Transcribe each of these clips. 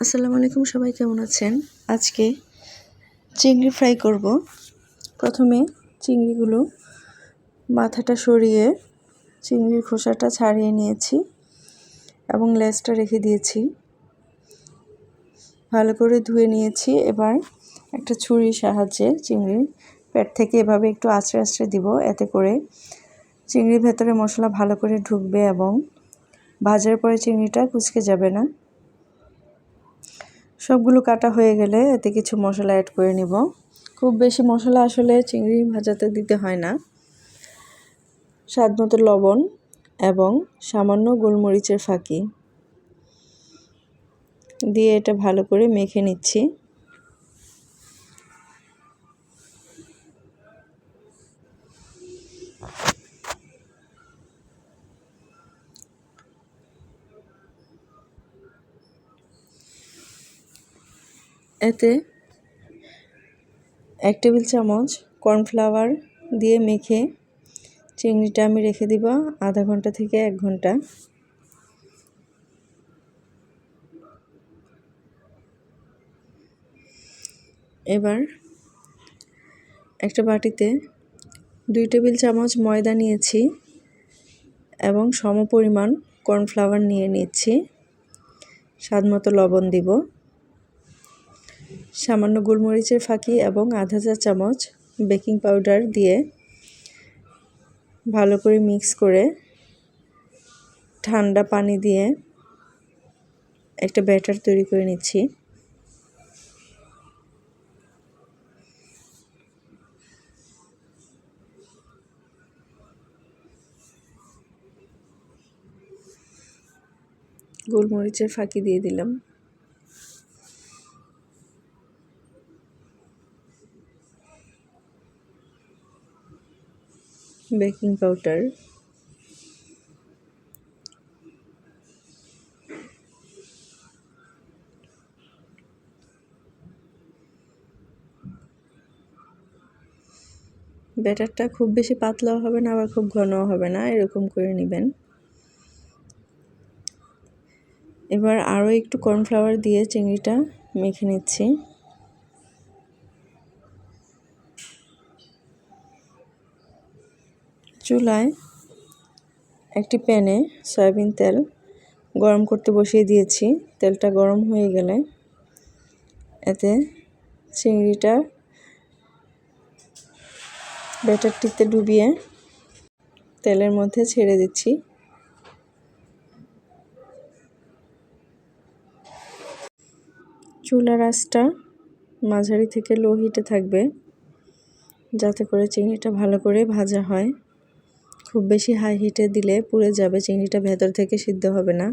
আসসালামু আলাইকুম, সবাই কেমন আছেন? আজকে চিংড়ি ফ্রাই করব। প্রথমে চিংড়িগুলো মাথাটা সরিয়ে চিংড়ির খোসাটা ছাড়িয়ে নিয়েছি এবং লেজটা রেখে দিয়েছি। ভালো করে ধুয়ে নিয়েছি। এবার একটা ছুরির সাহায্যে চিংড়ির পেট থেকে এভাবে একটু আঁচড়ে আঁচড়ে দিব, এতে করে চিংড়ির ভেতরে মশলা ভালো করে ঢুকবে এবং ভাজার পরে চিংড়িটা কুঁচকে যাবে না। সবগুলো কাটা হয়ে গেলে এতে কিছু মশলা অ্যাড করে নিব। খুব বেশি মশলা আসলে চিংড়ি ভাজাতে দিতে হয় না। স্বাদমতো লবণ এবং সামান্য গোলমরিচের ফাঁকি দিয়ে এটা ভালো করে মেখে নিচ্ছি। এতে 1 টেবিল চামচ কর্নফ্লাওয়ার দিয়ে মেখে চিংড়িটা আমি রেখে দিব আধা ঘন্টা থেকে 1 ঘন্টা। এবার একটা বাটিতে 2 টেবিল চামচ ময়দা নিয়েছি এবং সমপরিমাণ কর্নফ্লাওয়ার নিয়ে নিচ্ছি। স্বাদমতো লবণ দিব, সামান্য গোলমরিচের ফাঁকি এবং আধা চা চামচ বেকিং পাউডার দিয়ে ভালো করে মিক্স করে ঠান্ডা পানি দিয়ে একটা ব্যাটার তৈরি করে নিচ্ছি। গোলমরিচের ফাঁকি দিয়ে দিলাম। বেকিং পাউডার, ব্যাটারটা খুব বেশি পাতলাও হবে না আবার খুব ঘনও হবে না, এরকম করে নেবেন। এবার আরও একটু কর্নফ্লাওয়ার দিয়ে চিংড়িটা মেখে নিচ্ছি। চুলায় একটি প্যানে সয়াবিন তেল গরম করতে বসিয়ে দিয়েছি। তেলটা গরম হয়ে গেলে এতে চিংড়িটা ব্যাটারটিতে ডুবিয়ে তেলের মধ্যে ছেড়ে দিচ্ছি। চুলার আঁচটা মাঝারি থেকে লো হিটে থাকবে, যাতে করে চিংড়িটা ভালো করে ভাজা হয়। খুব বেশি হাই হিটে দিলে পুড়ে যাবে, চিংড়িটা ভেতর থেকে সিদ্ধ হবে না।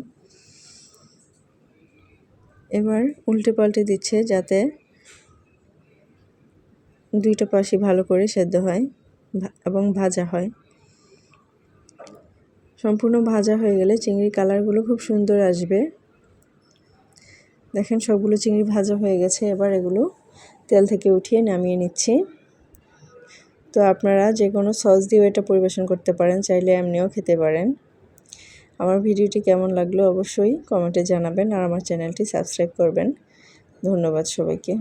এবার উল্টে পাল্টে দিচ্ছে যাতে দুইটা পাশই ভালো করে সেদ্ধ হয় এবং ভাজা হয়। সম্পূর্ণ ভাজা হয়ে গেলে চিংড়ির কালারগুলো খুব সুন্দর আসবে। দেখেন সবগুলো চিংড়ি ভাজা হয়ে গেছে। এবার এগুলো তেল থেকে উঠিয়ে নামিয়ে নিচ্ছি। তো আপনারা যে কোনো সস দিয়েও এটা পরিবেশন করতে পারেন, চাইলে এমনিও খেতে পারেন। আমার ভিডিওটি কেমন লাগলো অবশ্যই কমেন্টে জানাবেন আর আমার চ্যানেলটি সাবস্ক্রাইব করবেন। ধন্যবাদ সবাইকে।